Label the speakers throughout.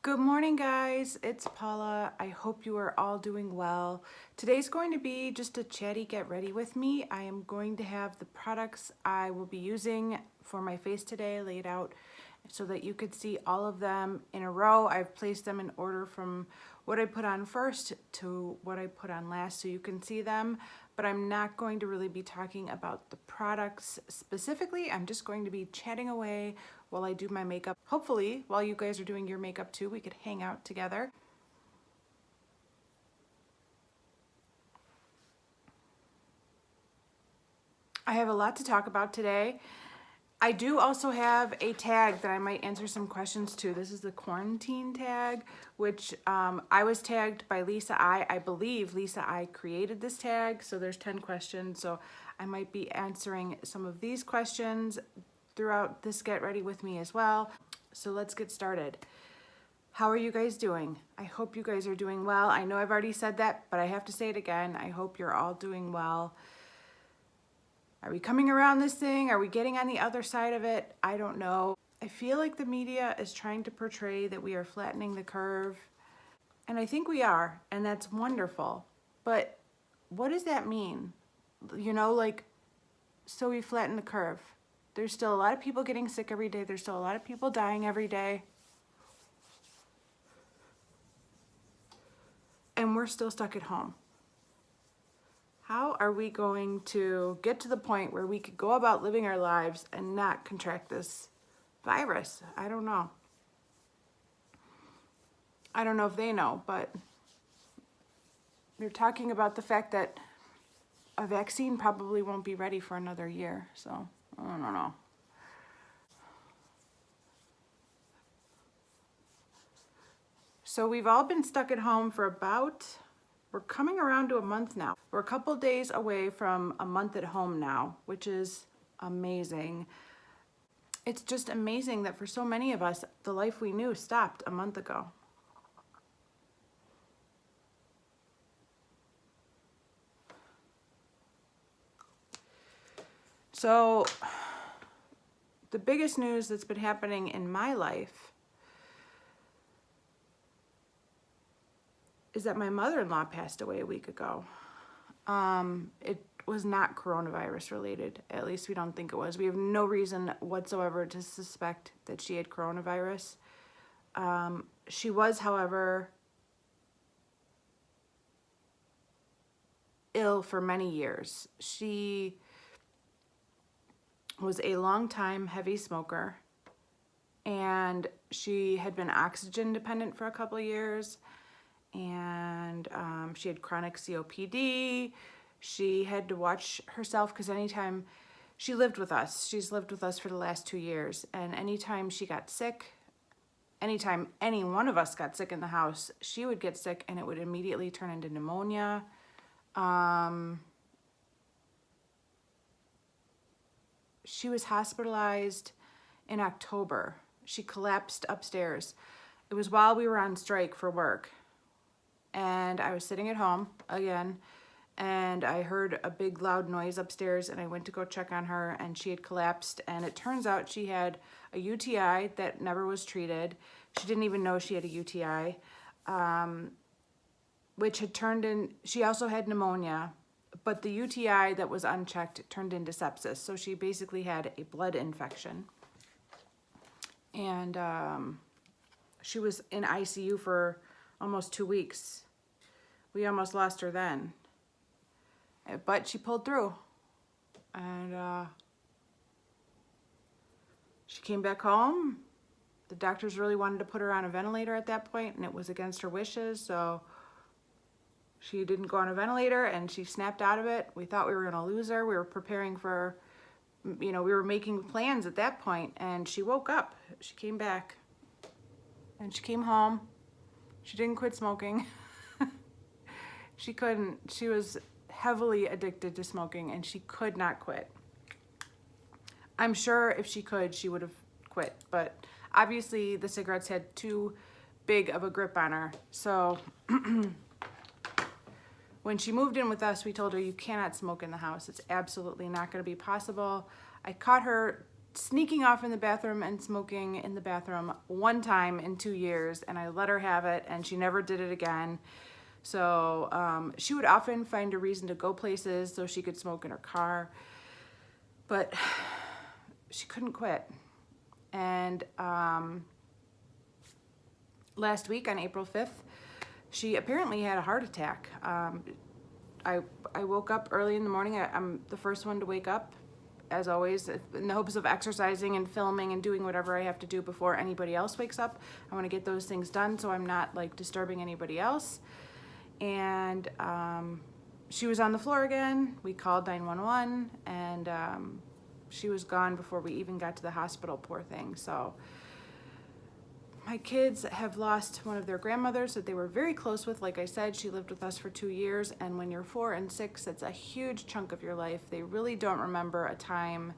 Speaker 1: Good morning, guys. It's Paula. I hope you are all doing well. Today's going to be just a chatty get ready with me. I am going to have the products I will be using for my face today laid out so that you could see all of them in a row. I've placed them in order from what I put on first to what I put on last so you can see them, but I'm not going to really be talking about the products specifically. I'm just going to be chatting away while I do my makeup. Hopefully, while you guys are doing your makeup too, we could hang out together. I have a lot to talk about today. I do also have a tag that I might answer some questions to. This is the quarantine tag, which I was tagged by Lisa I. I believe Lisa I created this tag, so there's 10 questions. So I might be answering some of these questions throughout this Get Ready With Me as well. So let's get started. How are you guys doing? I hope you guys are doing well. I know I've already said that, but I have to say it again. I hope you're all doing well. Are we coming around this thing? Are we getting on the other side of it? I don't know. I feel like the media is trying to portray that we are flattening the curve. And I think we are, and that's wonderful. But what does that mean? You know, like, so we flatten the curve. There's still a lot of people getting sick every day. There's still a lot of people dying every day. And we're still stuck at home. How are we going to get to the point where we could go about living our lives and not contract this virus? I don't know. I don't know if they know, but they're talking about the fact that a vaccine probably won't be ready for another year. So, I don't know. So we've all been stuck at home for we're coming around to a month now. We're a couple days away from a month at home now, which is amazing. It's just amazing that for so many of us, the life we knew stopped a month ago. So the biggest news that's been happening in my life is that my mother-in-law passed away a week ago. It was not coronavirus related. At least we don't think it was. We have no reason whatsoever to suspect that she had coronavirus. She was, however, ill for many years. She was a long-time heavy smoker, and she had been oxygen dependent for a couple of years, and she had chronic COPD. She had to watch herself because anytime she lived with us, she's lived with us for the last 2 years, and anytime she got sick, anytime any one of us got sick in the house, she would get sick and it would immediately turn into pneumonia. She was hospitalized in October. She collapsed upstairs. It was while we were on strike for work. And I was sitting at home again, and I heard a big loud noise upstairs, and I went to go check on her, and she had collapsed. And it turns out she had a UTI that never was treated. She didn't even know she had a UTI, which had turned in, she also had pneumonia, but the UTI that was unchecked turned into sepsis. So she basically had a blood infection. And she was in ICU for almost 2 weeks. We almost lost her then. But she pulled through. And she came back home. The doctors really wanted to put her on a ventilator at that point, and it was against her wishes, so she didn't go on a ventilator, and she snapped out of it. We thought we were gonna lose her. We were preparing for, we were making plans at that point, and she woke up. She came back, and she came home. She didn't quit smoking. She couldn't. She was heavily addicted to smoking, and she could not quit. I'm sure if she could, she would have quit, but obviously the cigarettes had too big of a grip on her. So when she moved in with us, we told her, you cannot smoke in the house. It's absolutely not going to be possible. I caught her sneaking off in the bathroom and smoking in the bathroom one time in 2 years, and I let her have it, and she never did it again. So she would often find a reason to go places so she could smoke in her car, but she couldn't quit. And last week on April 5th, she apparently had a heart attack. I woke up early in the morning. I'm the first one to wake up, as always, in the hopes of exercising and filming and doing whatever I have to do before anybody else wakes up. I want to get those things done so I'm not like disturbing anybody else. And she was on the floor again. We called 911, and she was gone before we even got to the hospital, poor thing. So my kids have lost one of their grandmothers that they were very close with. Like I said, she lived with us for 2 years, and when you're 4 and 6, it's a huge chunk of your life. They really don't remember a time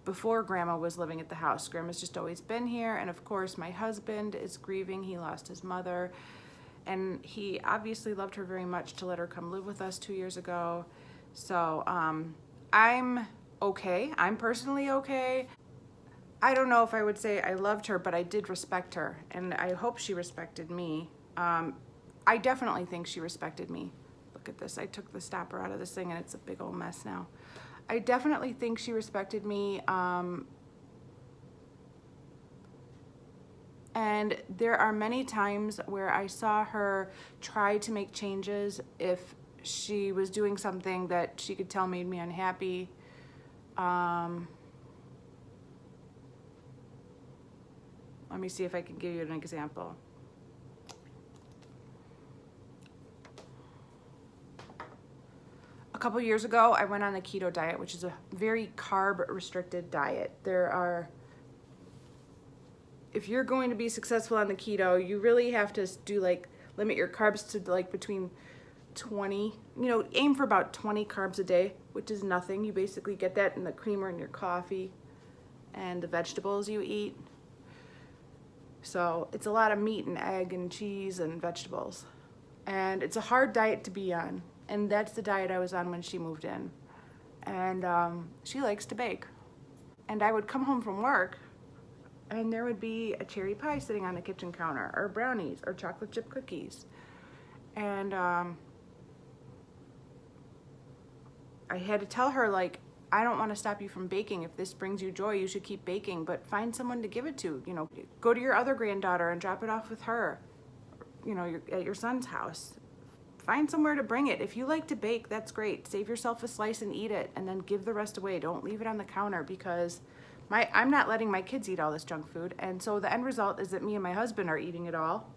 Speaker 1: before Grandma was living at the house. Grandma's just always been here, and of course my husband is grieving. He lost his mother, and he obviously loved her very much to let her come live with us 2 years ago. So I'm okay. I'm personally okay. I don't know if I would say I loved her, but I did respect her, and I hope she respected me. I definitely think she respected me. Look at this. I took the stopper out of this thing, and it's a big old mess now. I definitely think she respected me. And there are many times where I saw her try to make changes if she was doing something that she could tell made me unhappy. Let me see if I can give you an example. A couple years ago, I went on the keto diet, which is a very carb-restricted diet. If you're going to be successful on the keto, you really have to limit your carbs to like between 20, aim for about 20 carbs a day, which is nothing. You basically get that in the creamer in your coffee and the vegetables you eat. So it's a lot of meat and egg and cheese and vegetables. And it's a hard diet to be on. And that's the diet I was on when she moved in. And she likes to bake. And I would come home from work, and there would be a cherry pie sitting on the kitchen counter, or brownies, or chocolate chip cookies. And I had to tell her, like, I don't want to stop you from baking. If this brings you joy, you should keep baking, but find someone to give it to. Go to your other granddaughter and drop it off with her, at your son's house. Find somewhere to bring it. If you like to bake, that's great. Save yourself a slice and eat it, and then give the rest away. Don't leave it on the counter, because I'm not letting my kids eat all this junk food, and so the end result is that me and my husband are eating it all.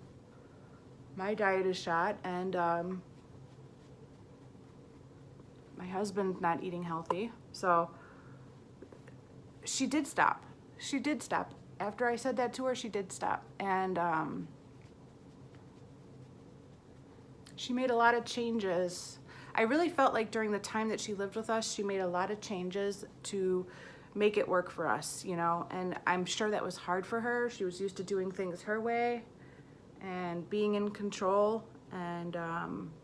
Speaker 1: My diet is shot, and my husband's not eating healthy. So she did stop. She did stop. After I said that to her, she did stop. And she made a lot of changes. I really felt like during the time that she lived with us, she made a lot of changes to make it work for us, and I'm sure that was hard for her. She was used to doing things her way and being in control, and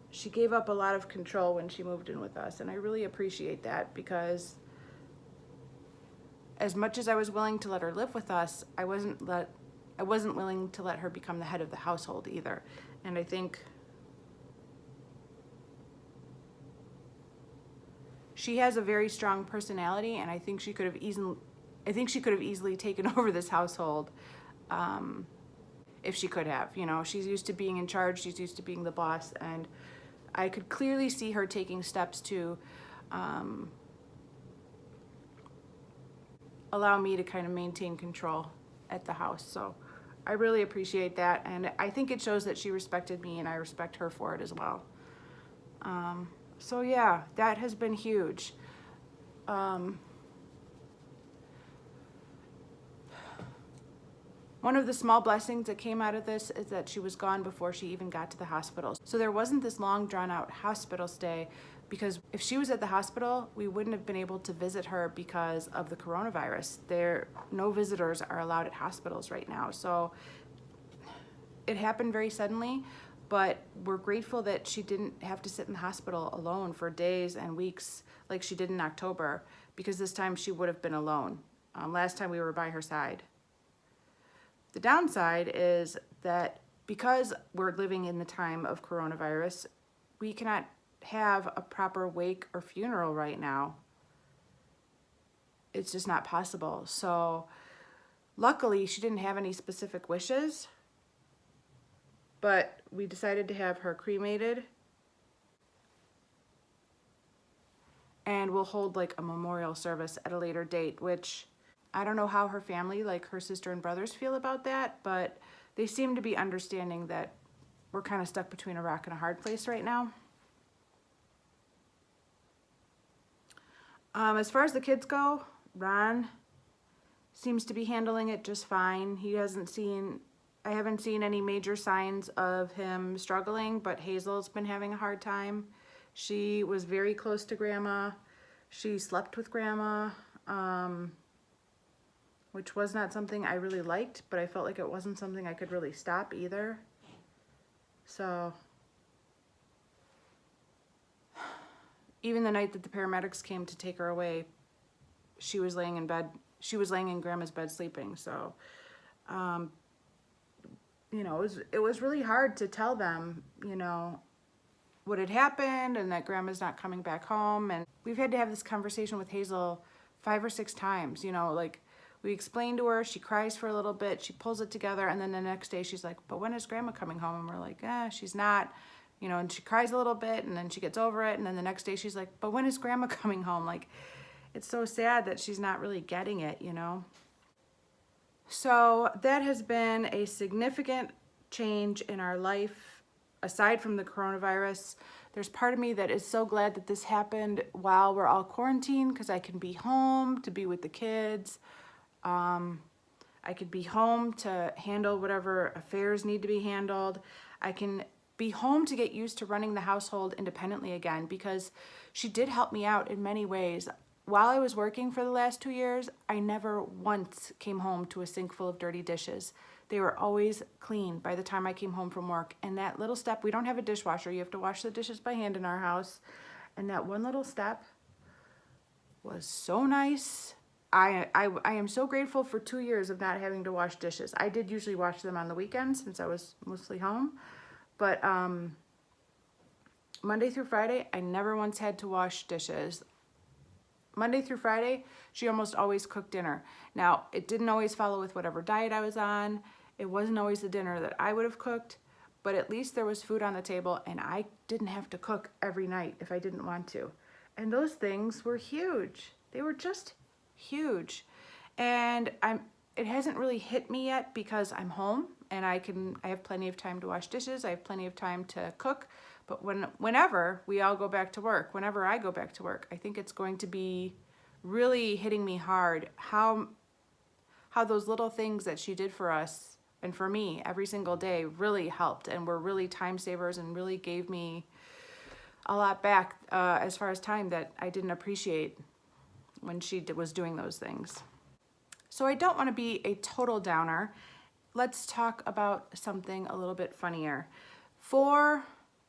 Speaker 1: she gave up a lot of control when she moved in with us, and I really appreciate that, because as much as I was willing to let her live with us, I wasn't willing to let her become the head of the household either. And I think she has a very strong personality, and I think she could have easily taken over this household if she could have. She's used to being in charge. She's used to being the boss, and I could clearly see her taking steps to allow me to kind of maintain control at the house. So I really appreciate that, and I think it shows that she respected me, and I respect her for it as well. So yeah, that has been huge. One of the small blessings that came out of this is that she was gone before she even got to the hospital. So there wasn't this long drawn out hospital stay, because if she was at the hospital, we wouldn't have been able to visit her because of the coronavirus. No visitors are allowed at hospitals right now. So it happened very suddenly, but we're grateful that she didn't have to sit in the hospital alone for days and weeks like she did in October, because this time she would have been alone. last time we were by her side. The downside is that because we're living in the time of coronavirus, we cannot have a proper wake or funeral right now. It's just not possible. So luckily she didn't have any specific wishes, but we decided to have her cremated, and we'll hold like a memorial service at a later date, which I don't know how her family, like her sister and brothers, feel about that, but they seem to be understanding that we're kind of stuck between a rock and a hard place right now. As far as the kids go, Ron seems to be handling it just fine. I haven't seen any major signs of him struggling, but Hazel's been having a hard time. She was very close to Grandma. She slept with Grandma, which was not something I really liked, but I felt like it wasn't something I could really stop either. So even the night that the paramedics came to take her away, she was laying in bed. She was laying in Grandma's bed sleeping. So, you know, it was really hard to tell them, you know, what had happened and that Grandma's not coming back home. And we've had to have this conversation with Hazel 5 or 6 times, you know, like we explain to her, she cries for a little bit, she pulls it together, and then the next day she's like, but when is Grandma coming home? And we're like, she's not, you know, and she cries a little bit and then she gets over it. And then the next day she's like, but when is Grandma coming home? Like, it's so sad that she's not really getting it, you know? So that has been a significant change in our life. Aside from the coronavirus, there's part of me that is so glad that this happened while we're all quarantined, because I can be home to be with the kids. I could be home to handle whatever affairs need to be handled. I can be home to get used to running the household independently again, because she did help me out in many ways. While I was working for the last 2 years, I never once came home to a sink full of dirty dishes. They were always clean by the time I came home from work. And that little step, we don't have a dishwasher. You have to wash the dishes by hand in our house. And that one little step was so nice. I am so grateful for 2 years of not having to wash dishes. I did usually wash them on the weekends since I was mostly home. But Monday through Friday, I never once had to wash dishes. Monday through Friday, she almost always cooked dinner. Now, it didn't always follow with whatever diet I was on. It wasn't always the dinner that I would have cooked, but at least there was food on the table and I didn't have to cook every night if I didn't want to. And those things were huge. They were just huge. And it hasn't really hit me yet because I'm home and I have plenty of time to wash dishes. I have plenty of time to cook. But whenever we all go back to work, whenever I go back to work, I think it's going to be really hitting me hard how those little things that she did for us and for me every single day really helped and were really time savers and really gave me a lot back as far as time that I didn't appreciate when she was doing those things. So I don't want to be a total downer. Let's talk about something a little bit funnier. For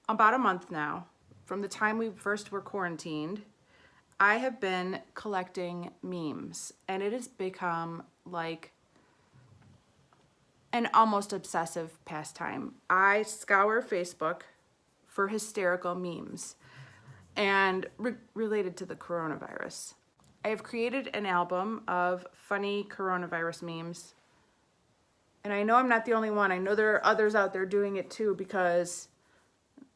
Speaker 1: about a month now, from the time we first were quarantined, I have been collecting memes, and it has become like an almost obsessive pastime. I scour Facebook for hysterical memes and related to the coronavirus. I have created an album of funny coronavirus memes, and I know I'm not the only one. I know there are others out there doing it too, because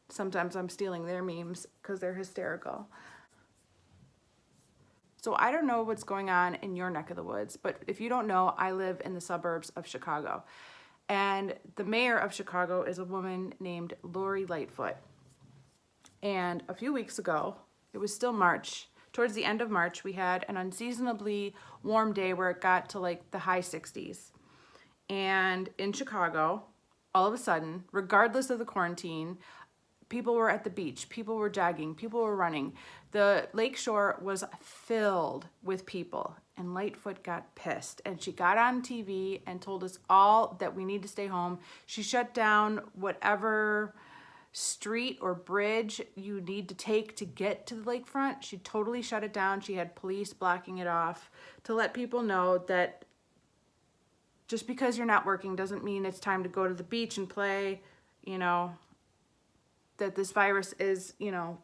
Speaker 1: sometimes I'm stealing their memes because they're hysterical. So I don't know what's going on in your neck of the woods, but if you don't know, I live in the suburbs of Chicago. And the mayor of Chicago is a woman named Lori Lightfoot. And a few weeks ago, it was still March, towards the end of March, we had an unseasonably warm day where it got to like the high 60s. And in Chicago, all of a sudden, regardless of the quarantine, people were at the beach, people were jogging, people were running. The lakeshore was filled with people, and Lightfoot got pissed. And she got on TV and told us all that we need to stay home. She shut down whatever street or bridge you need to take to get to the lakefront. She totally shut it down. She had police blocking it off to let people know that just because you're not working doesn't mean it's time to go to the beach and play, you know, that this virus is, you know,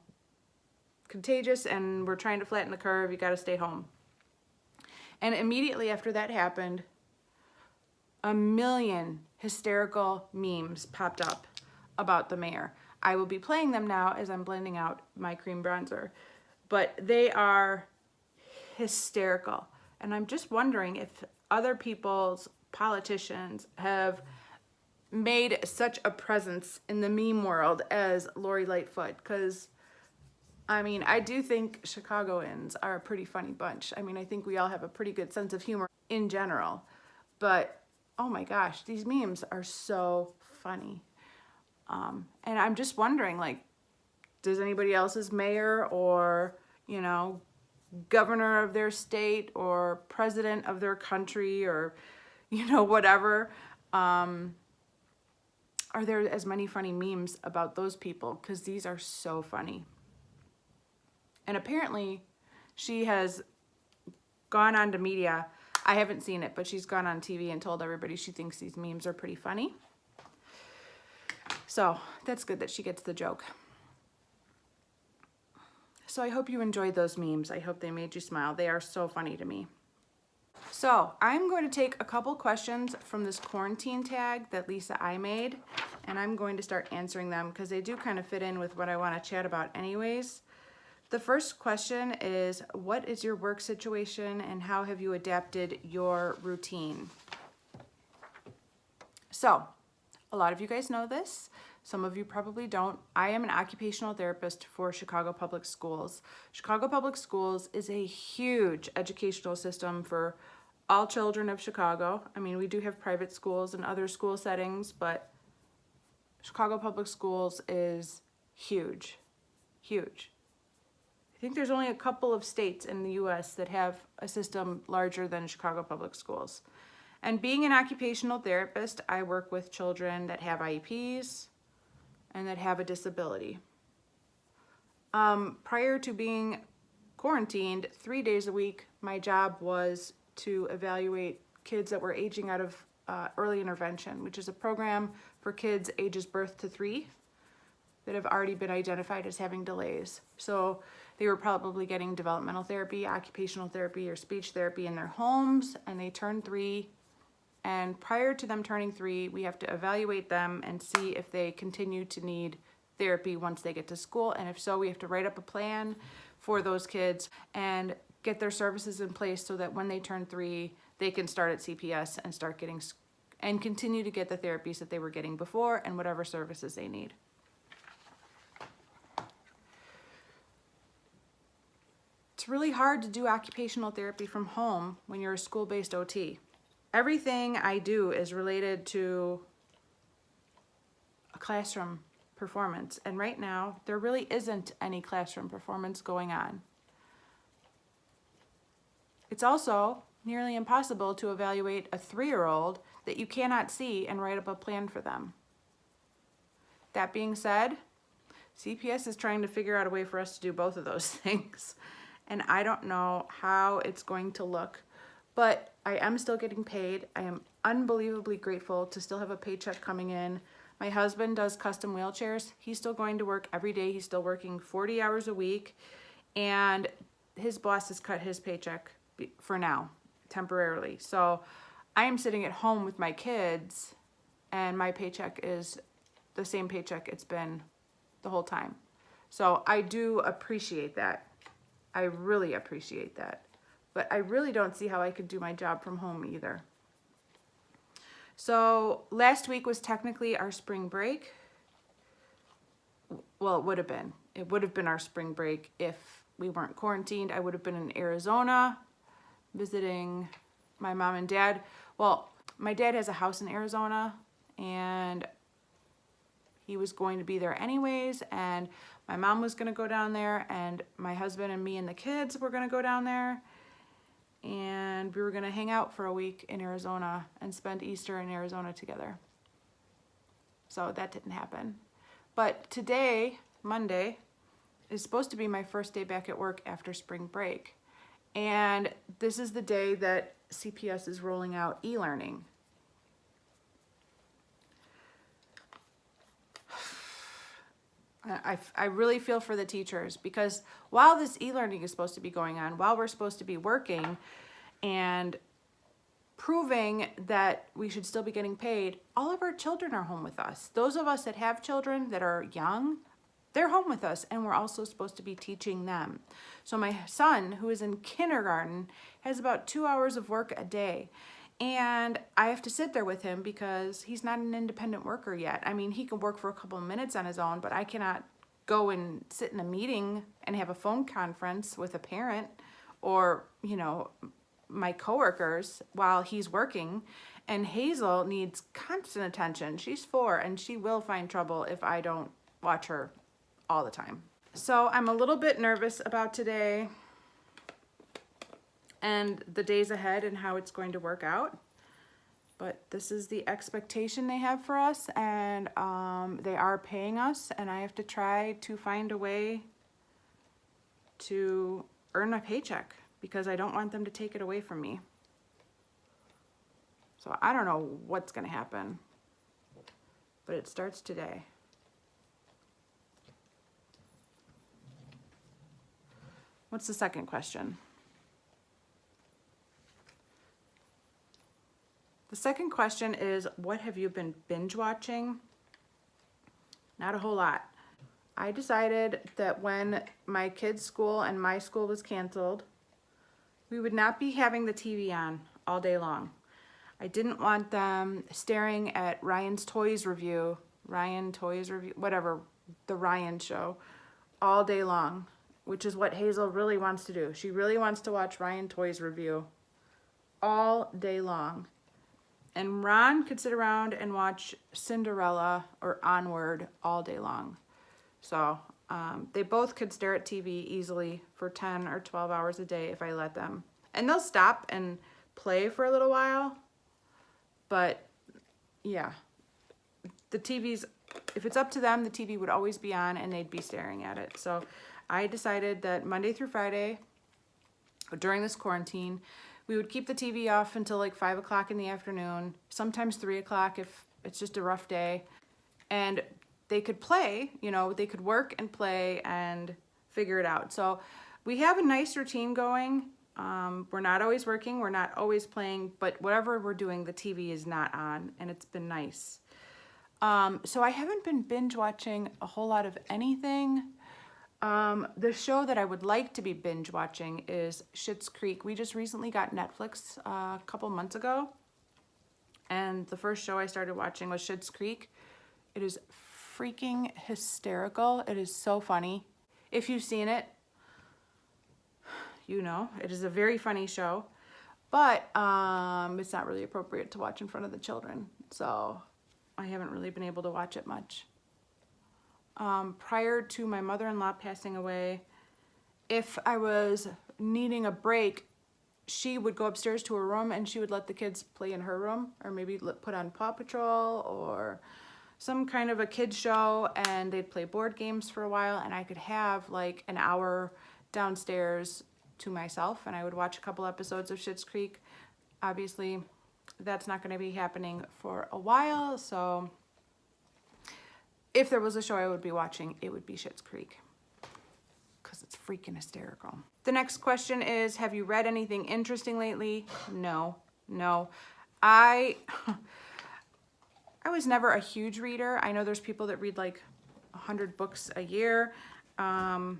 Speaker 1: contagious and we're trying to flatten the curve. You got to stay home. And immediately after that happened, a million hysterical memes popped up about the mayor. I will be playing them now as I'm blending out my cream bronzer, but they are hysterical. And I'm just wondering if other people's politicians have made such a presence in the meme world as Lori Lightfoot, because I mean, I do think Chicagoans are a pretty funny bunch. I mean, I think we all have a pretty good sense of humor in general, but oh my gosh, these memes are so funny. And I'm just wondering, like, does anybody else's mayor or, you know, governor of their state or president of their country or, you know, whatever, are there as many funny memes about those people? Because these are so funny. And apparently she has gone on to media. I haven't seen it, but she's gone on TV and told everybody she thinks these memes are pretty funny. So that's good that she gets the joke. So I hope you enjoyed those memes. I hope they made you smile. They are so funny to me. So I'm going to take a couple questions from this quarantine tag that Lisa I made, and I'm going to start answering them because they do kind of fit in with what I want to chat about anyways. The first question is, what is your work situation and how have you adapted your routine? So, a lot of you guys know this. Some of you probably don't. I am an occupational therapist for Chicago Public Schools. Chicago Public Schools is a huge educational system for all children of Chicago. I mean, we do have private schools and other school settings, but Chicago Public Schools is huge, huge. I think there's only a couple of states in the US that have a system larger than Chicago Public Schools. And being an occupational therapist, I work with children that have IEPs and that have a disability. Prior to being quarantined 3 days a week, my job was to evaluate kids that were aging out of early intervention, which is a program for kids ages birth to 3 that have already been identified as having delays. So they were probably getting developmental therapy, occupational therapy, or speech therapy in their homes, and they turned 3. And prior to them turning 3, we have to evaluate them and see if they continue to need therapy once they get to school. And if so, we have to write up a plan for those kids and get their services in place so that when they turn 3, they can start at CPS and start getting and continue to get the therapies that they were getting before and whatever services they need. It's really hard to do occupational therapy from home when you're a school-based OT. Everything I do is related to a classroom performance, and right now there really isn't any classroom performance going on. It's also nearly impossible to evaluate a 3-year-old that you cannot see and write up a plan for them. That being said, CPS is trying to figure out a way for us to do both of those things. And I don't know how it's going to look, but I am still getting paid. I am unbelievably grateful to still have a paycheck coming in. My husband does custom wheelchairs. He's still going to work every day. He's still working 40 hours a week, and his boss has cut his paycheck for now, temporarily. So I am sitting at home with my kids, and my paycheck is the same paycheck it's been the whole time. So I do appreciate that. I really appreciate that. But I really don't see how I could do my job from home either. So last week was technically our spring break. Well, it would have been. It would have been our spring break if we weren't quarantined. I would have been in Arizona visiting my mom and dad. Well, my dad has a house in Arizona, and he was going to be there anyways, and my mom was going to go down there, and my husband and me and the kids were going to go down there, and we were going to hang out for a week in Arizona and spend Easter in Arizona together. So that didn't happen. But today, Monday, is supposed to be my first day back at work after spring break. And this is the day that CPS is rolling out e-learning. I really feel for the teachers, because while this e-learning is supposed to be going on, while we're supposed to be working and proving that we should still be getting paid, all of our children are home with us. Those of us that have children that are young, they're home with us, and we're also supposed to be teaching them. So my son, who is in kindergarten, has about 2 hours of work a day. And I have to sit there with him because he's not an independent worker yet. I mean, he can work for a couple of minutes on his own, but I cannot go and sit in a meeting and have a phone conference with a parent or, you know, my coworkers while he's working. And Hazel needs constant attention. She's 4 and she will find trouble if I don't watch her all the time. So I'm a little bit nervous about today and the days ahead and how it's going to work out. But this is the expectation they have for us, and they are paying us, and I have to try to find a way to earn a paycheck because I don't want them to take it away from me. So I don't know what's gonna happen, but it starts today. What's the second question? The second question is, what have you been binge watching? Not a whole lot. I decided that when my kids' school and my school was canceled, we would not be having the TV on all day long. I didn't want them staring at Ryan's Toys Review, whatever, the Ryan show, all day long, which is what Hazel really wants to do. She really wants to watch Ryan Toys Review all day long. And Ron could sit around and watch Cinderella or Onward all day long. So they both could stare at TV easily for 10 or 12 hours a day if I let them. And they'll stop and play for a little while. But yeah, the TV's, if it's up to them, the TV would always be on and they'd be staring at it. So I decided that Monday through Friday, during this quarantine, we would keep the TV off until like 5 o'clock in the afternoon, sometimes 3 o'clock if it's just a rough day. And they could play, you know, they could work and play and figure it out. So we have a nice routine going. We're not always working, we're not always playing, but whatever we're doing, the TV is not on, and it's been nice. So I haven't been binge watching a whole lot of anything. The show that I would like to be binge watching is Schitt's Creek. We just recently got Netflix a couple months ago, and the first show I started watching was Schitt's Creek. It is freaking hysterical. It is so funny. If you've seen it, you know, it is a very funny show, but it's not really appropriate to watch in front of the children, so I haven't really been able to watch it much. Prior to my mother-in-law passing away, if I was needing a break, she would go upstairs to her room and she would let the kids play in her room, or maybe put on Paw Patrol or some kind of a kids show, and they'd play board games for a while, and I could have like an hour downstairs to myself, and I would watch a couple episodes of Schitt's Creek. Obviously, that's not going to be happening for a while, so if there was a show I would be watching, it would be Schitt's Creek, because it's freaking hysterical. The next question is, have you read anything interesting lately? No. I was never a huge reader. I know there's people that read like 100 books a year. I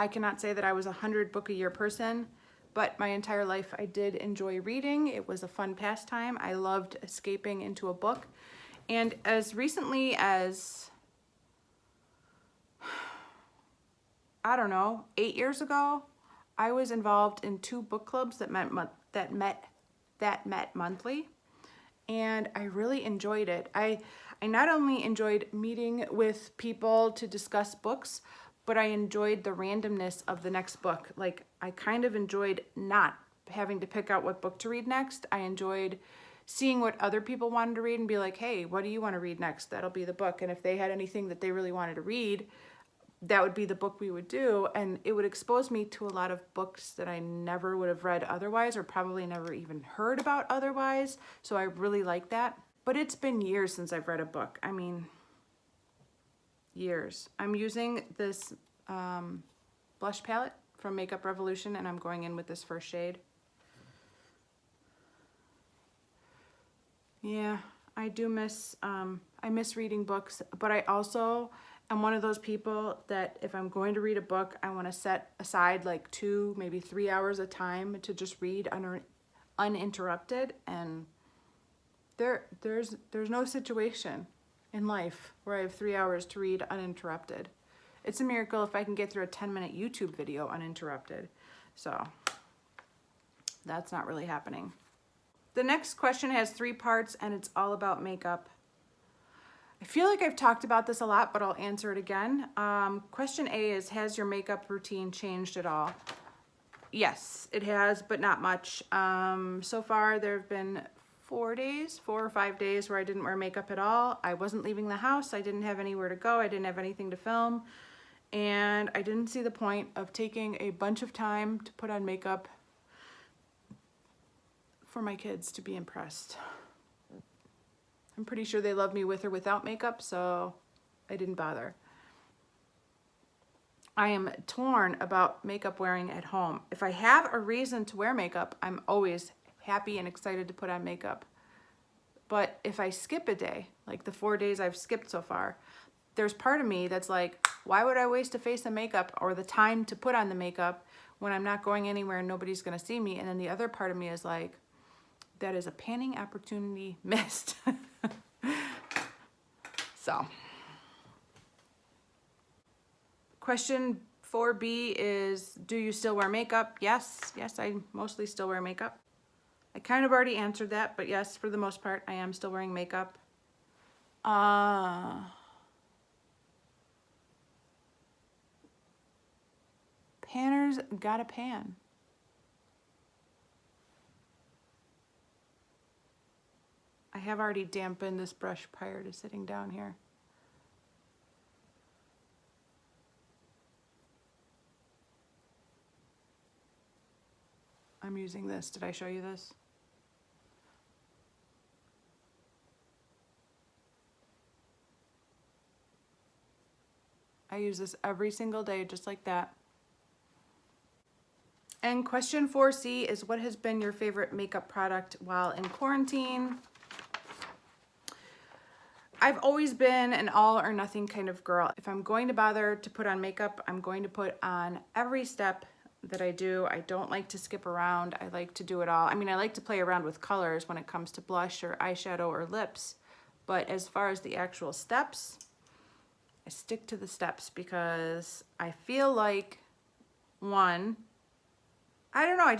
Speaker 1: cannot say that I was a 100 book a year person, but my entire life I did enjoy reading. It was a fun pastime. I loved escaping into a book. And as recently as, I don't know, 8 years ago, I was involved in 2 book clubs that met monthly, and I really enjoyed it. I not only enjoyed meeting with people to discuss books, but I enjoyed the randomness of the next book. Like, I kind of enjoyed not having to pick out what book to read next. I enjoyed seeing what other people wanted to read and be like, hey, what do you want to read next? That'll be the book. And if they had anything that they really wanted to read, that would be the book we would do. And it would expose me to a lot of books that I never would have read otherwise, or probably never even heard about otherwise. So I really like that. But it's been years since I've read a book. I mean, years. I'm using this blush palette from Makeup Revolution, and I'm going in with this first shade. Yeah, I do miss, I miss reading books, but I also am one of those people that if I'm going to read a book, I want to set aside like 2, maybe 3 hours of time to just read uninterrupted. And there's no situation in life where I have 3 hours to read uninterrupted. It's a miracle if I can get through a 10-minute YouTube video uninterrupted. So that's not really happening. The next question has 3 parts, and it's all about makeup. I feel like I've talked about this a lot, but I'll answer it again. Question A is, has your makeup routine changed at all? Yes, it has, but not much. So far, there have been 4 or 5 days where I didn't wear makeup at all. I wasn't leaving the house. I didn't have anywhere to go. I didn't have anything to film. And I didn't see the point of taking a bunch of time to put on makeup for my kids to be impressed. I'm pretty sure they love me with or without makeup, so I didn't bother. I am torn about makeup wearing at home. If I have a reason to wear makeup, I'm always happy and excited to put on makeup. But if I skip a day, like the 4 days I've skipped so far, there's part of me that's like, why would I waste a face of makeup or the time to put on the makeup when I'm not going anywhere and nobody's gonna see me? And then the other part of me is like, that is a panning opportunity missed. So, question 4B is, do you still wear makeup? Yes, I mostly still wear makeup. I kind of already answered that, but yes, for the most part, I am still wearing makeup. Panners gotta pan. I have already dampened this brush prior to sitting down here. I'm using this. Did I show you this? I use this every single day, just like that. And question 4C is, what has been your favorite makeup product while in quarantine? I've always been an all or nothing kind of girl. If I'm going to bother to put on makeup, I'm going to put on every step that I do. I don't like to skip around. I like to do it all. I mean, I like to play around with colors when it comes to blush or eyeshadow or lips, but as far as the actual steps, I stick to the steps because I feel like, one, I don't know, I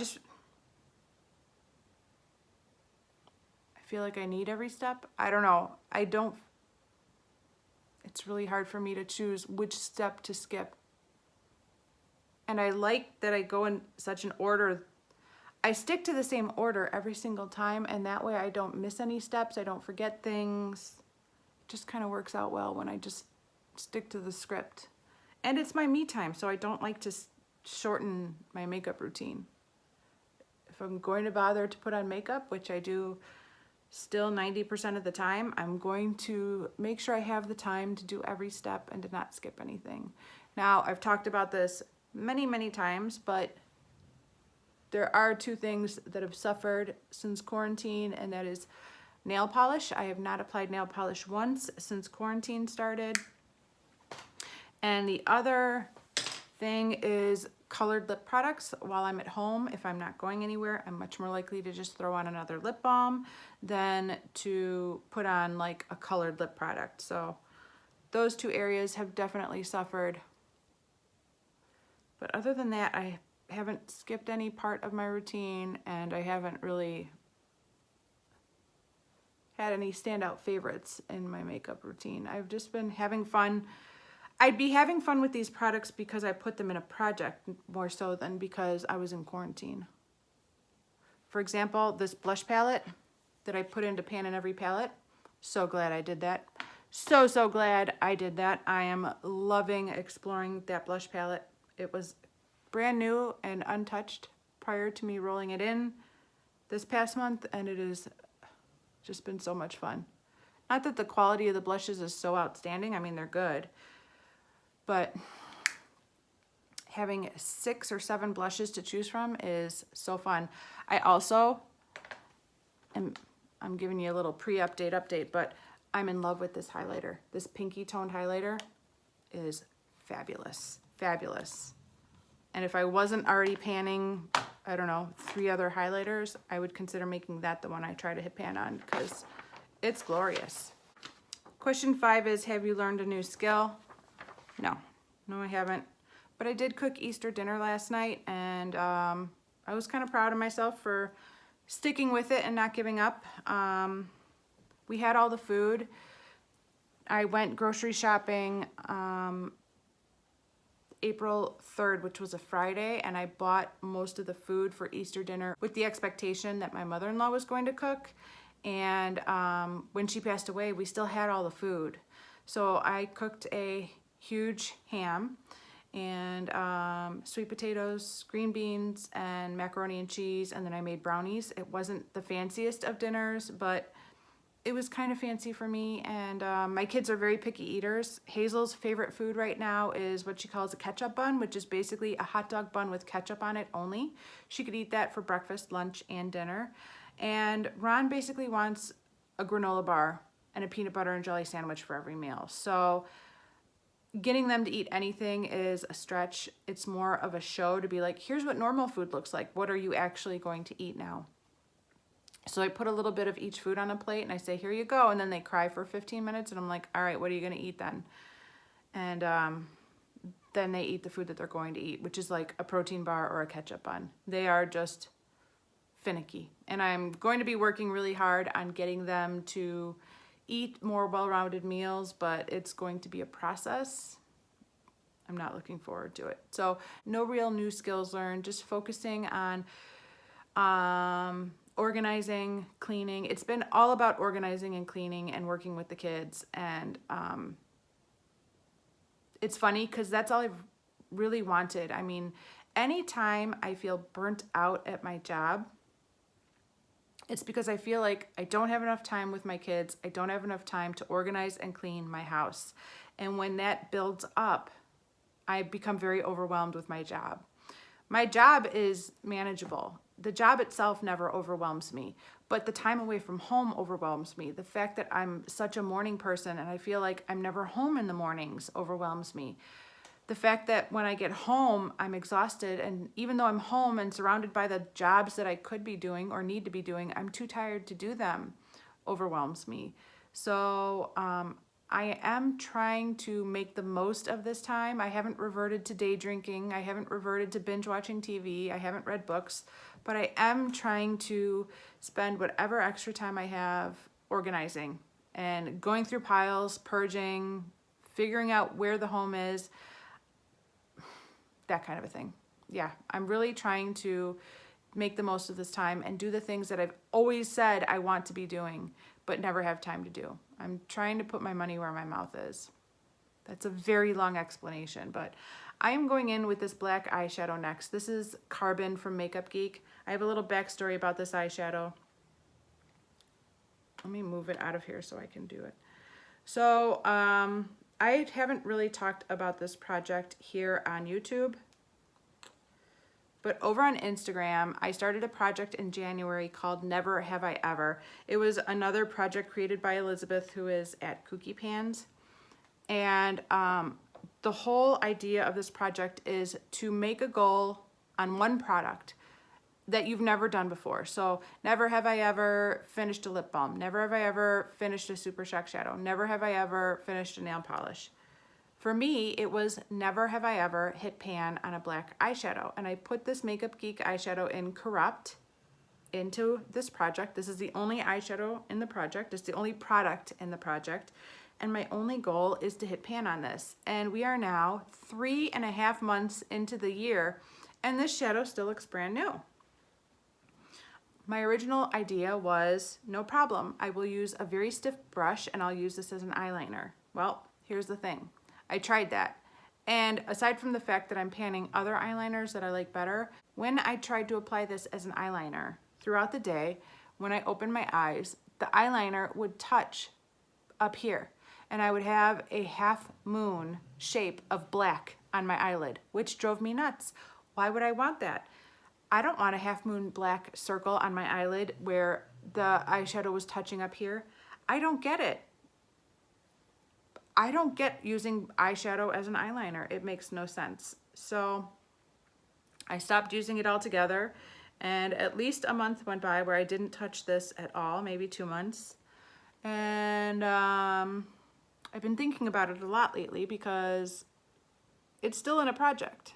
Speaker 1: feel like I need every step. I don't know. It's really hard for me to choose which step to skip. And I like that I go in such an order. I stick to the same order every single time, and that way I don't miss any steps. I don't forget things. It just kind of works out well when I just stick to the script. And it's my me time, so I don't like to shorten my makeup routine. If I'm going to bother to put on makeup, which I do still 90% of the time, I'm going to make sure I have the time to do every step and to not skip anything. Now, I've talked about this many times, but there are 2 things that have suffered since quarantine, and that is nail polish. I have not applied nail polish once since quarantine started. And the other thing is colored lip products. While I'm at home, if I'm not going anywhere, I'm much more likely to just throw on another lip balm than to put on like a colored lip product. So those 2 areas have definitely suffered. But other than that, I haven't skipped any part of my routine, and I haven't really had any standout favorites in my makeup routine. I've just been having fun. I'd be having fun with these products because I put them in a project more so than because I was in quarantine. For example, this blush palette, that I put into pan in every palette. So glad I did that. So glad I did that. I am loving exploring that blush palette. It was brand new and untouched prior to me rolling it in this past month, and it has just been so much fun. Not that the quality of the blushes is so outstanding. I mean, they're good, but having 6 or 7 blushes to choose from is so fun. I also I'm giving you a little update, but I'm in love with this highlighter. This pinky toned highlighter is fabulous, fabulous. And if I wasn't already panning, I don't know, 3 other highlighters, I would consider making that the one I try to hit pan on because it's glorious. Question 5 is, have you learned a new skill? No, I haven't. But I did cook Easter dinner last night, and I was kind of proud of myself for sticking with it and not giving up. We had all the food. I went grocery shopping April 3rd, which was a Friday, and I bought most of the food for Easter dinner with the expectation that my mother-in-law was going to cook. And when she passed away, we still had all the food. So I cooked a huge ham and sweet potatoes, green beans, and macaroni and cheese, and then I made brownies. It wasn't the fanciest of dinners, but it was kind of fancy for me, and my kids are very picky eaters. Hazel's favorite food right now is what she calls a ketchup bun, which is basically a hot dog bun with ketchup on it only. She could eat that for breakfast, lunch, and dinner. And Ron basically wants a granola bar and a peanut butter and jelly sandwich for every meal. So getting them to eat anything is a stretch. It's more of a show to be like, here's what normal food looks like. What are you actually going to eat now? So I put a little bit of each food on a plate and I say, here you go. And then they cry for 15 minutes and I'm like, all right, what are you going to eat then? And then they eat the food that they're going to eat, which is like a protein bar or a ketchup bun. They are just finicky. And I'm going to be working really hard on getting them to eat more well-rounded meals, but it's going to be a process. I'm not looking forward to it. So no real new skills learned, just focusing on organizing, cleaning. It's been all about organizing and cleaning and working with the kids. And it's funny because that's all I've really wanted. I mean, anytime I feel burnt out at my job, it's because I feel like I don't have enough time with my kids. I don't have enough time to organize and clean my house. And when that builds up, I become very overwhelmed with my job. My job is manageable. The job itself never overwhelms me, but the time away from home overwhelms me. The fact that I'm such a morning person and I feel like I'm never home in the mornings overwhelms me. The fact that when I get home, I'm exhausted, and even though I'm home and surrounded by the jobs that I could be doing or need to be doing, I'm too tired to do them, overwhelms me. So I am trying to make the most of this time. I haven't reverted to day drinking. I haven't reverted to binge watching TV. I haven't read books, but I am trying to spend whatever extra time I have organizing and going through piles, purging, figuring out where the home is, that kind of a thing. Yeah, I'm really trying to make the most of this time and do the things that I've always said I want to be doing, but never have time to do. I'm trying to put my money where my mouth is. That's a very long explanation, but I am going in with this black eyeshadow next. This is Carbon from Makeup Geek. I have a little backstory about this eyeshadow. Let me move it out of here so I can do it. So I haven't really talked about this project here on YouTube, but over on Instagram, I started a project in January called Never Have I Ever. It was another project created by Elizabeth, who is at Kooky Pans. And the whole idea of this project is to make a goal on one product that you've never done before. So never have I ever finished a lip balm. Never have I ever finished a Super Shock shadow. Never have I ever finished a nail polish. For me, it was never have I ever hit pan on a black eyeshadow. And I put this Makeup Geek eyeshadow in Corrupt into this project. This is the only eyeshadow in the project. It's the only product in the project. And my only goal is to hit pan on this. And we are now 3.5 months into the year, and this shadow still looks brand new. My original idea was, no problem, I will use a very stiff brush and I'll use this as an eyeliner. Well, here's the thing. I tried that. And aside from the fact that I'm panning other eyeliners that I like better, when I tried to apply this as an eyeliner throughout the day, when I opened my eyes, the eyeliner would touch up here and I would have a half moon shape of black on my eyelid, which drove me nuts. Why would I want that? I don't want a half moon black circle on my eyelid where the eyeshadow was touching up here. I don't get it. I don't get using eyeshadow as an eyeliner. It makes no sense. So I stopped using it altogether, and at least a month went by where I didn't touch this at all, maybe 2 months. And I've been thinking about it a lot lately because it's still in a project.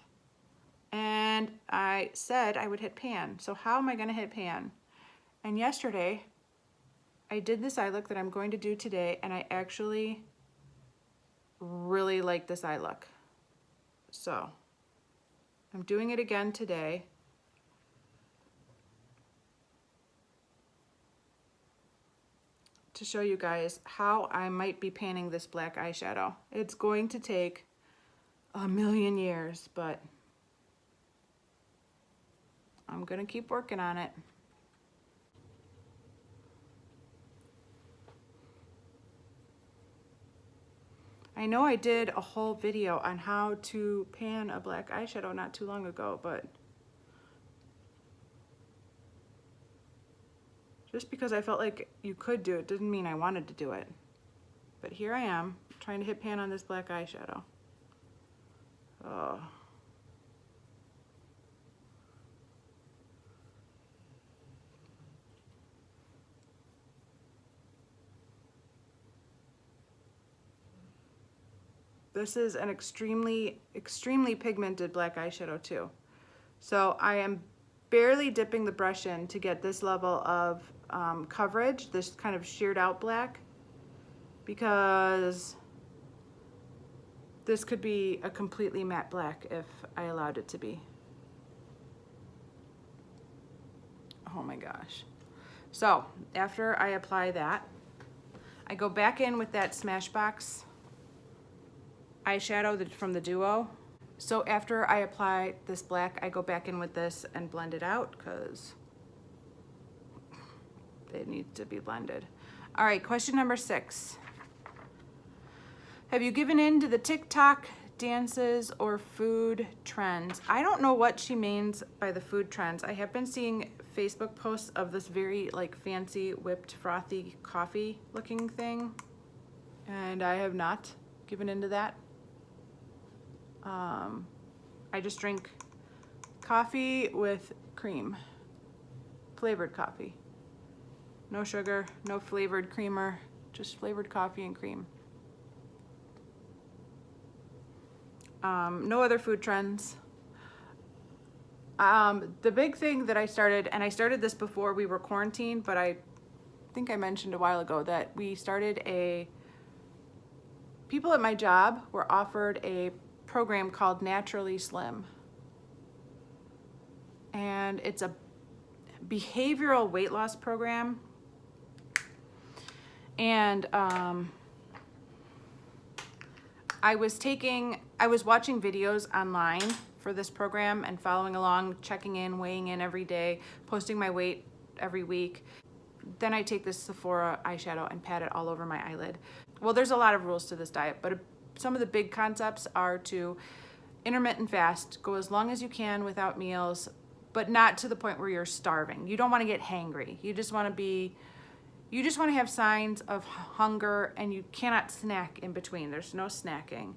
Speaker 1: And I said I would hit pan. So how am I gonna hit pan? And yesterday, I did this eye look that I'm going to do today, and I actually really like this eye look. So I'm doing it again today. To show you guys how I might be panning this black eyeshadow. It's going to take a million years, but I'm gonna keep working on it. I know I did a whole video on how to pan a black eyeshadow not too long ago, but just because I felt like you could do it didn't mean I wanted to do it. But here I am, trying to hit pan on this black eyeshadow. Oh. This is an extremely pigmented black eyeshadow too. So I am barely dipping the brush in to get this level of coverage, this kind of sheared out black, because this could be a completely matte black if I allowed it to be. Oh my gosh. So after I apply that, I go back in with that Smashbox eyeshadow from the Duo. So after I apply this black, I go back in with this and blend it out because it needs to be blended. All right, question number 6. Have you given in to the TikTok dances or food trends? I don't know what she means by the food trends. I have been seeing Facebook posts of this very like fancy whipped frothy coffee looking thing, and I have not given into that. I just drink coffee with cream, flavored coffee. No sugar, no flavored creamer, just flavored coffee and cream. No other food trends. The big thing that I started, and I started this before we were quarantined, but I think I mentioned a while ago that we started people at my job were offered a program called Naturally Slim. And it's a behavioral weight loss program. And I was watching videos online for this program and following along, checking in, weighing in every day, posting my weight every week. Then I take this Sephora eyeshadow and pat it all over my eyelid. Well, there's a lot of rules to this diet, but some of the big concepts are to intermittent fast, go as long as you can without meals, but not to the point where you're starving. You don't want to get hangry. You just want to have signs of hunger, and you cannot snack in between. There's no snacking.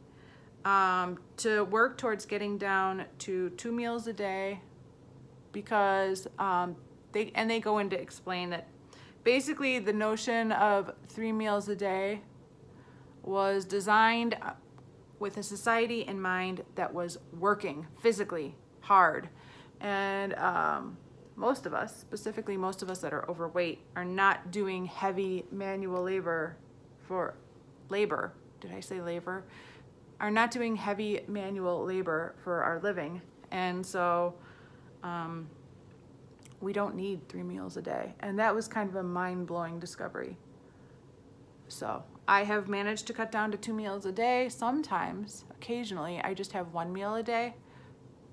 Speaker 1: To work towards getting down to 2 meals a day, because they go in to explain that basically the notion of 3 meals a day was designed with a society in mind that was working physically hard. And most of us, specifically most of us that are overweight, are not doing heavy manual labor for labor. Did I say labor? Are not doing heavy manual labor for our living. And so we don't need 3 meals a day. And that was kind of a mind-blowing discovery. So I have managed to cut down to 2 meals a day. Sometimes, occasionally, I just have 1 meal a day.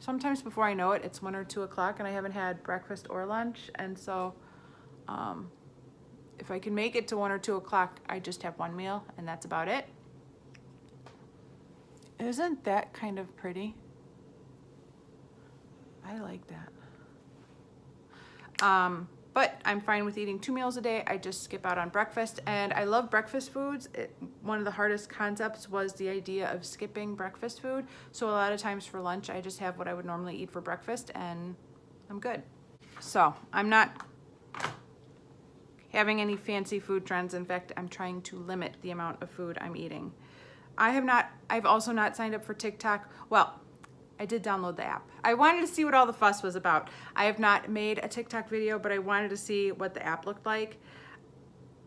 Speaker 1: Sometimes before I know it, it's 1 or 2 o'clock and I haven't had breakfast or lunch. And so if I can make it to 1 or 2 o'clock, I just have 1 meal and that's about it. Isn't that kind of pretty? I like that. But I'm fine with eating 2 meals a day. I just skip out on breakfast, and I love breakfast foods. One of the hardest concepts was the idea of skipping breakfast food. So a lot of times for lunch, I just have what I would normally eat for breakfast, and I'm good. So I'm not having any fancy food trends. In fact, I'm trying to limit the amount of food I'm eating. I've also not signed up for TikTok. Well, I did download the app. I wanted to see what all the fuss was about. I have not made a TikTok video, but I wanted to see what the app looked like.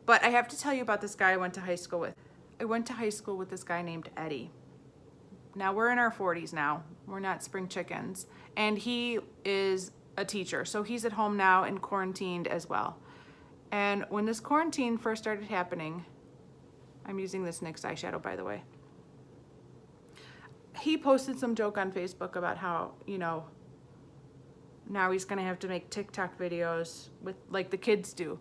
Speaker 1: But I have to tell you about this guy I went to high school with. I went to high school with this guy named Eddie. Now we're in our 40s now. We're not spring chickens. And he is a teacher. So he's at home now and quarantined as well. And when this quarantine first started happening, I'm using this NYX eyeshadow, by the way. He posted some joke on Facebook about how, you know, now he's gonna have to make TikTok videos with like the kids do,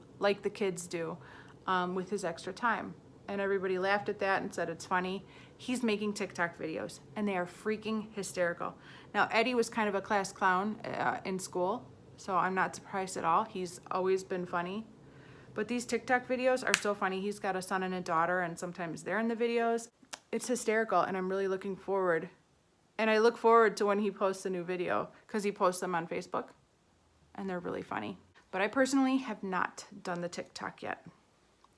Speaker 1: with his extra time. And everybody laughed at that and said it's funny. He's making TikTok videos and they are freaking hysterical. Now, Eddie was kind of a class clown in school, so I'm not surprised at all. He's always been funny. But these TikTok videos are so funny. He's got a son and a daughter, and sometimes they're in the videos. It's hysterical, and I'm really looking forward. And I look forward to when he posts a new video, because he posts them on Facebook, and they're really funny. But I personally have not done the TikTok yet,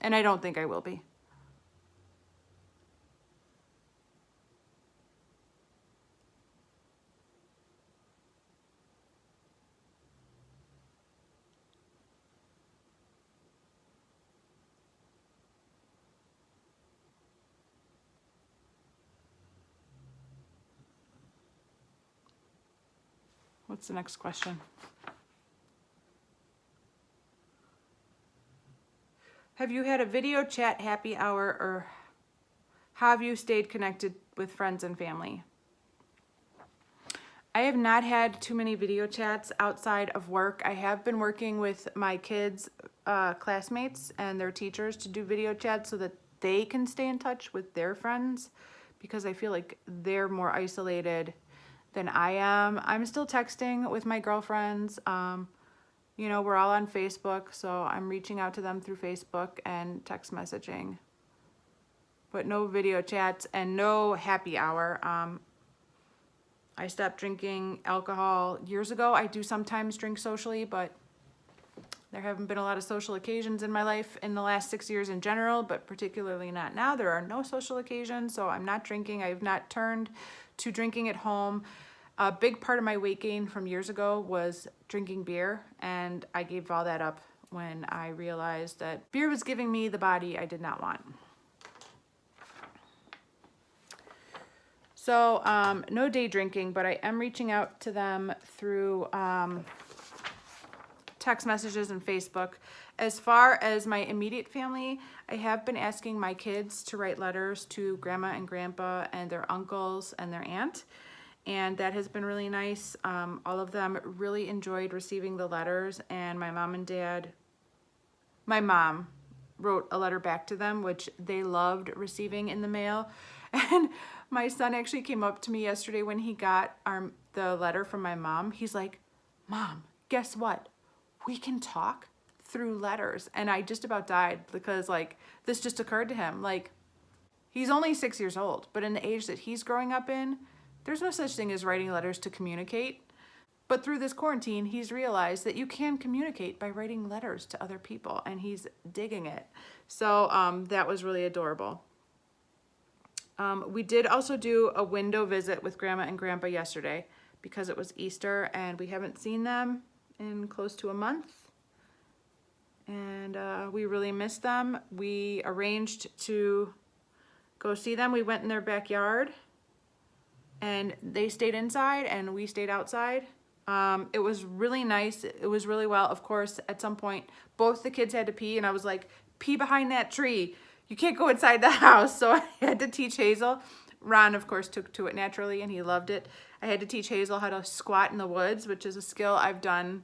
Speaker 1: and I don't think I will be. What's the next question? Have you had a video chat happy hour, or have you stayed connected with friends and family? I have not had too many video chats outside of work. I have been working with my kids' classmates and their teachers to do video chats so that they can stay in touch with their friends, because I feel like they're more isolated than I am. I'm still texting with my girlfriends. You know, we're all on Facebook, so I'm reaching out to them through Facebook and text messaging. But no video chats and no happy hour. I stopped drinking alcohol years ago. I do sometimes drink socially, but there haven't been a lot of social occasions in my life in the last 6 years in general, but particularly not now. There are no social occasions, so I'm not drinking. I have not turned to drinking at home. A big part of my weight gain from years ago was drinking beer, and I gave all that up when I realized that beer was giving me the body I did not want. So no day drinking, but I am reaching out to them through text messages and Facebook. As far as my immediate family, I have been asking my kids to write letters to grandma and grandpa and their uncles and their aunt, and that has been really nice. All of them really enjoyed receiving the letters, and my mom and dad, my mom wrote a letter back to them, which they loved receiving in the mail. And my son actually came up to me yesterday when he got the letter from my mom. He's like, "Mom, guess what? We can talk through letters." And I just about died, because like this just occurred to him. Like, he's only 6 years old, but in the age that he's growing up in, there's no such thing as writing letters to communicate. But through this quarantine, he's realized that you can communicate by writing letters to other people, and he's digging it. So that was really adorable. We did also do a window visit with grandma and grandpa yesterday because it was Easter, and we haven't seen them in close to a month. And we really missed them. We arranged to go see them. We went in their backyard, and they stayed inside and we stayed outside. It was really nice. It was really well. Of course, at some point, both the kids had to pee, and I was like, pee behind that tree. You can't go inside the house. So I had to teach Hazel. Ron, of course, took to it naturally, and he loved it. I had to teach Hazel how to squat in the woods, which is a skill I've done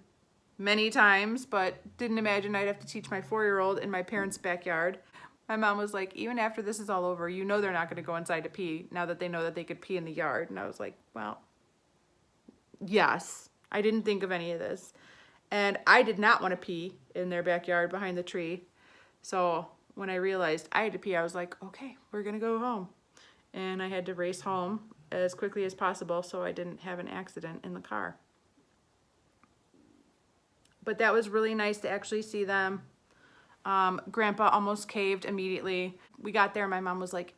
Speaker 1: many times, but didn't imagine I'd have to teach my 4-year-old in my parents' backyard. My mom was like, even after this is all over, you know they're not going to go inside to pee now that they know that they could pee in the yard. And I was like, well, yes, I didn't think of any of this. And I did not want to pee in their backyard behind the tree. So when I realized I had to pee, I was like, okay, we're going to go home. And I had to race home as quickly as possible so I didn't have an accident in the car. But that was really nice to actually see them. Grandpa almost caved immediately. We got there, my mom was like,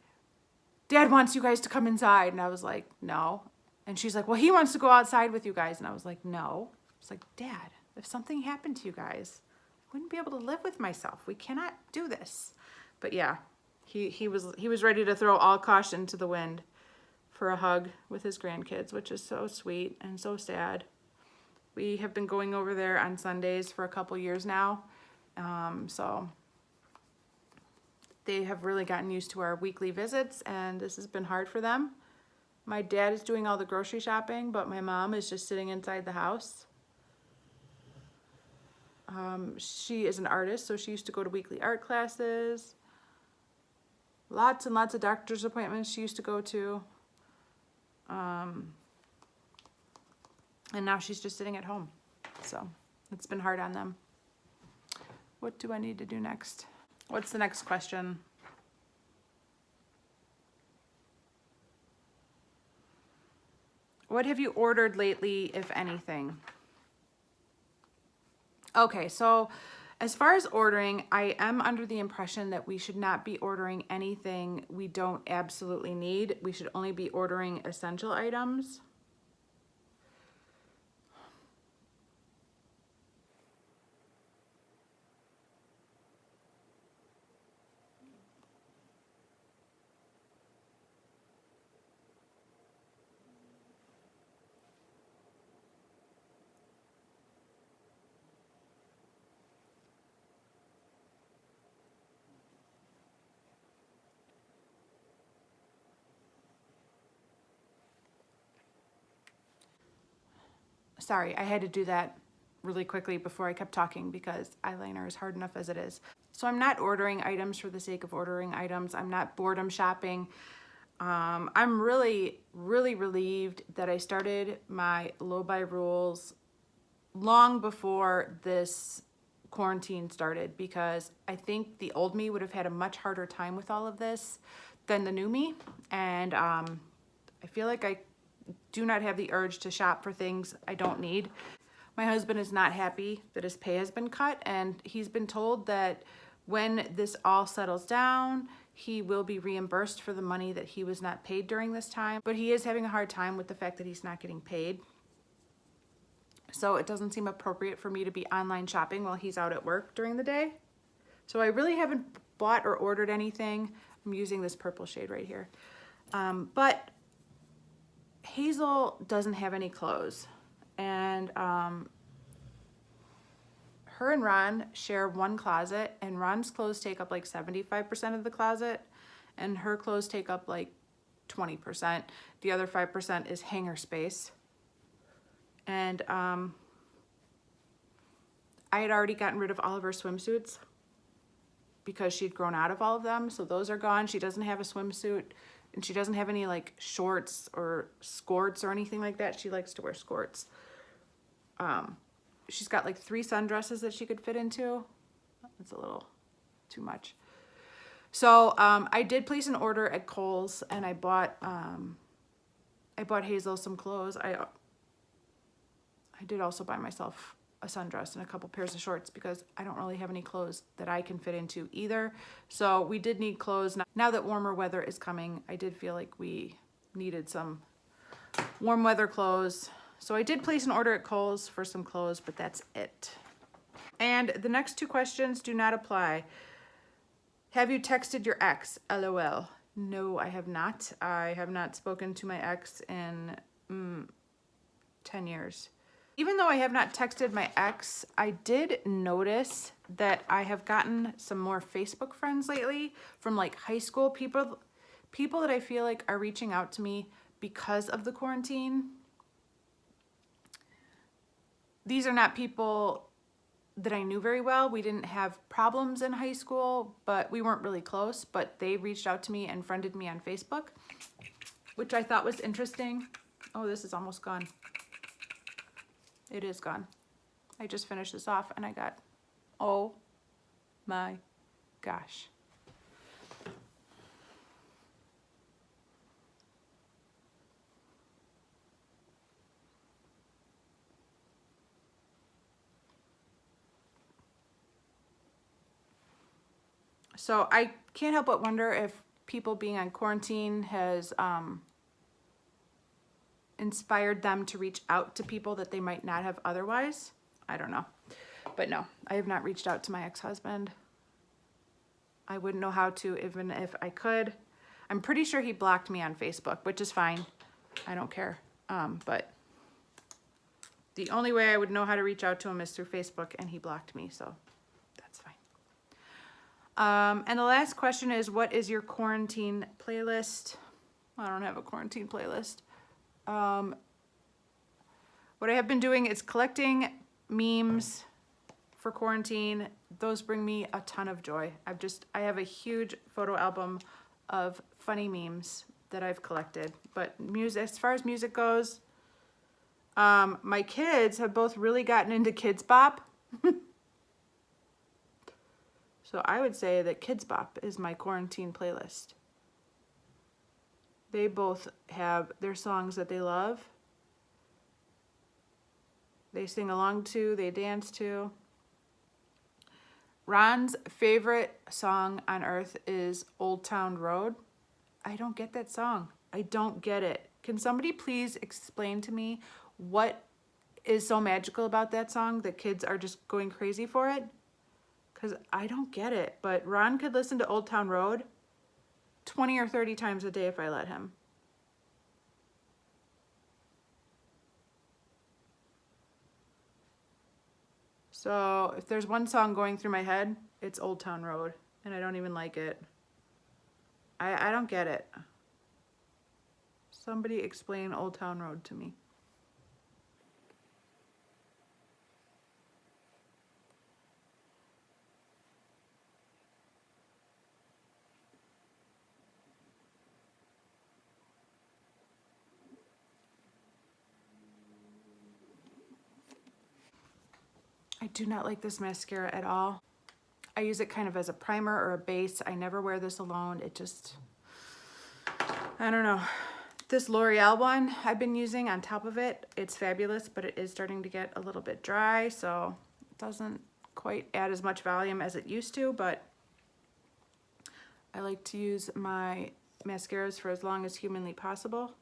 Speaker 1: Dad wants you guys to come inside. And I was like, no. And she's like, well, he wants to go outside with you guys. And I was like, no. It's like, Dad, if something happened to you guys, I wouldn't be able to live with myself. We cannot do this. But yeah, he was ready to throw all caution to the wind for a hug with his grandkids, which is so sweet and so sad. We have been going over there on Sundays for a couple years now. So they have really gotten used to our weekly visits, and this has been hard for them. My dad is doing all the grocery shopping, but my mom is just sitting inside the house. She is an artist, so she used to go to weekly art classes. Lots and lots of doctor's appointments she used to go to. And now she's just sitting at home. So it's been hard on them. What do I need to do next? What's the next question? What have you ordered lately, if anything? Okay, so as far as ordering, I am under the impression that we should not be ordering anything we don't absolutely need. We should only be ordering essential items. Sorry, I had to do that really quickly before I kept talking because eyeliner is hard enough as it is. So I'm not ordering items for the sake of ordering items. I'm not boredom shopping. I'm really, really relieved that I started my low buy rules long before this quarantine started, because I think the old me would have had a much harder time with all of this than the new me. And I feel like I do not have the urge to shop for things I don't need. My husband is not happy that his pay has been cut, and he's been told that when this all settles down, he will be reimbursed for the money that he was not paid during this time. But he is having a hard time with the fact that he's not getting paid. So it doesn't seem appropriate for me to be online shopping while he's out at work during the day. So I really haven't bought or ordered anything. I'm using this purple shade right here. But Hazel doesn't have any clothes, and her and Ron share one closet, and Ron's clothes take up like 75% of the closet, and her clothes take up like 20%. The other 5% is hanger space. And I had already gotten rid of all of her swimsuits because she'd grown out of all of them, so those are gone. She doesn't have a swimsuit. And she doesn't have any like shorts or skirts or anything like that. She likes to wear skirts. She's got like 3 sundresses that she could fit into. That's a little too much. So I did place an order at Kohl's, and I bought Hazel some clothes. I did also buy myself a sundress and a couple pairs of shorts because I don't really have any clothes that I can fit into either. So we did need clothes. Now that warmer weather is coming, I did feel like we needed some warm weather clothes. So I did place an order at Kohl's for some clothes, but that's it. And the next 2 questions do not apply. Have you texted your ex? LOL. No, I have not. I have not spoken to my ex in 10 years. Even though I have not texted my ex, I did notice that I have gotten some more Facebook friends lately from like high school people that I feel like are reaching out to me because of the quarantine. These are not people that I knew very well. We didn't have problems in high school, but we weren't really close, but they reached out to me and friended me on Facebook, which I thought was interesting. Oh, this is almost gone. It is gone. I just finished this off and I got, oh my gosh. So I can't help but wonder if people being on quarantine has inspired them to reach out to people that they might not have otherwise. I don't know. But no, I have not reached out to my ex-husband. I wouldn't know how to, even if I could. I'm pretty sure he blocked me on Facebook, which is fine. I don't care. But the only way I would know how to reach out to him is through Facebook, and he blocked me, so that's fine. And the last question is, what is your quarantine playlist? I don't have a quarantine playlist. What I have been doing is collecting memes for quarantine. Those bring me a ton of joy. I have a huge photo album of funny memes that I've collected. But music, as far as music goes, my kids have both really gotten into Kids Bop. So I would say that Kids Bop is my quarantine playlist. They both have their songs that they love. They sing along to, they dance to. Ron's favorite song on earth is Old Town Road. I don't get that song. I don't get it. Can somebody please explain to me what is so magical about that song that kids are just going crazy for it? Because I don't get it. But Ron could listen to Old Town Road 20 or 30 times a day if I let him. So if there's one song going through my head, it's Old Town Road, and I don't even like it. I don't get it. Somebody explain Old Town Road to me. I do not like this mascara at all. I use it kind of as a primer or a base. I never wear this alone. It just, I don't know. This L'Oreal one I've been using on top of it, it's fabulous, but it is starting to get a little bit dry, so it doesn't quite add as much volume as it used to, but I like to use my mascaras for as long as humanly possible.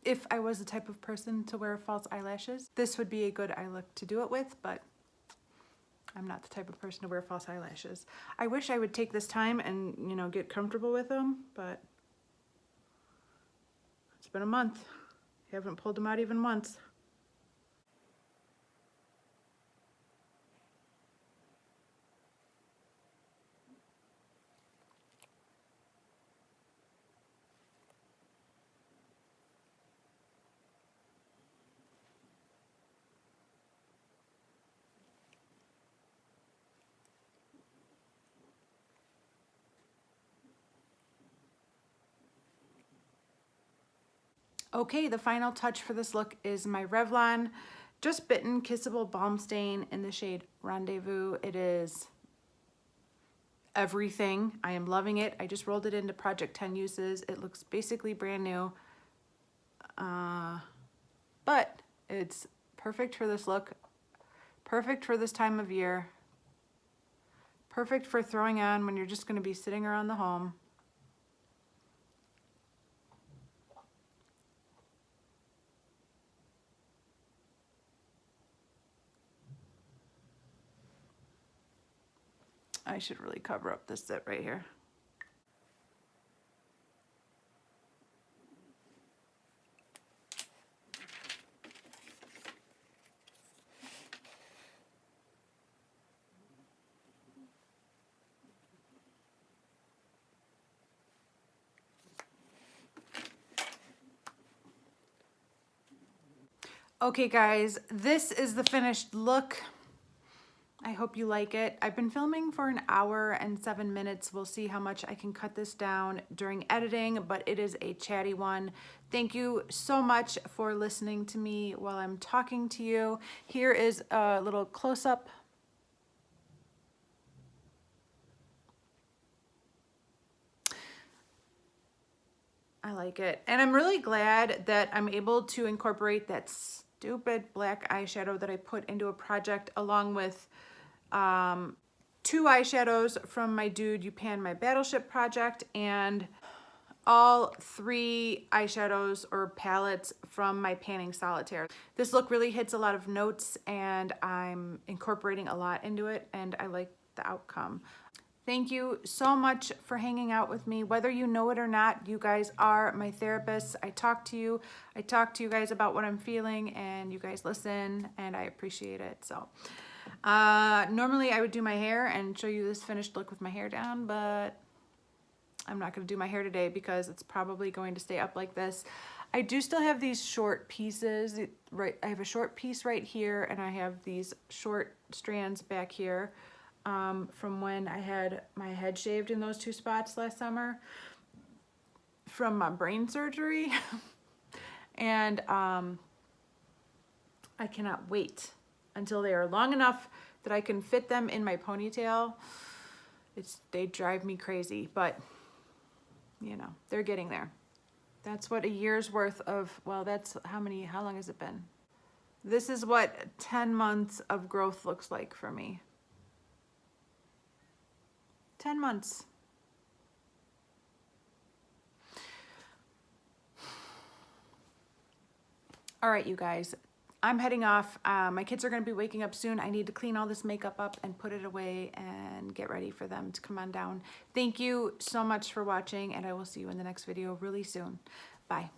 Speaker 1: If I was the type of person to wear false eyelashes, this would be a good eye look to do it with, but I'm not the type of person to wear false eyelashes. I wish I would take this time and, you know, get comfortable with them, but it's been a month. I haven't pulled them out even once. Okay, the final touch for this look is my Revlon Just Bitten Kissable Balm Stain in the shade Rendezvous. It is everything. I am loving it. I just rolled it into Project 10 uses. It looks basically brand new, but it's perfect for this look. Perfect for this time of year. Perfect for throwing on when you're just going to be sitting around the home. I should really cover up this zit right here. Okay guys, this is the finished look. I hope you like it. I've been filming for an hour and 7 minutes. We'll see how much I can cut this down during editing, but it is a chatty one. Thank you so much for listening to me while I'm talking to you. Here is a little close-up. I like it. And I'm really glad that I'm able to incorporate that stupid black eyeshadow that I put into a project along with 2 eyeshadows from my Dude You Pan My Battleship project and all 3 eyeshadows or palettes from my Panning Solitaire. This look really hits a lot of notes and I'm incorporating a lot into it and I like the outcome. Thank you so much for hanging out with me. Whether you know it or not, you guys are my therapists. I talk to you guys about what I'm feeling and you guys listen and I appreciate it. So normally I would do my hair and show you this finished look with my hair down, but I'm not going to do my hair today because it's probably going to stay up like this. I do still have these short pieces, right? I have a short piece right here and I have these short strands back here. From when I had my head shaved in those 2 spots last summer from my brain surgery. And I cannot wait until they are long enough that I can fit them in my ponytail. They drive me crazy, but you know, they're getting there. That's what a year's worth of, well, that's how long has it been? This is what 10 months of growth looks like for me. 10 months. All right, you guys, I'm heading off. My kids are going to be waking up soon. I need to clean all this makeup up and put it away and get ready for them to come on down. Thank you so much for watching and I will see you in the next video really soon. Bye.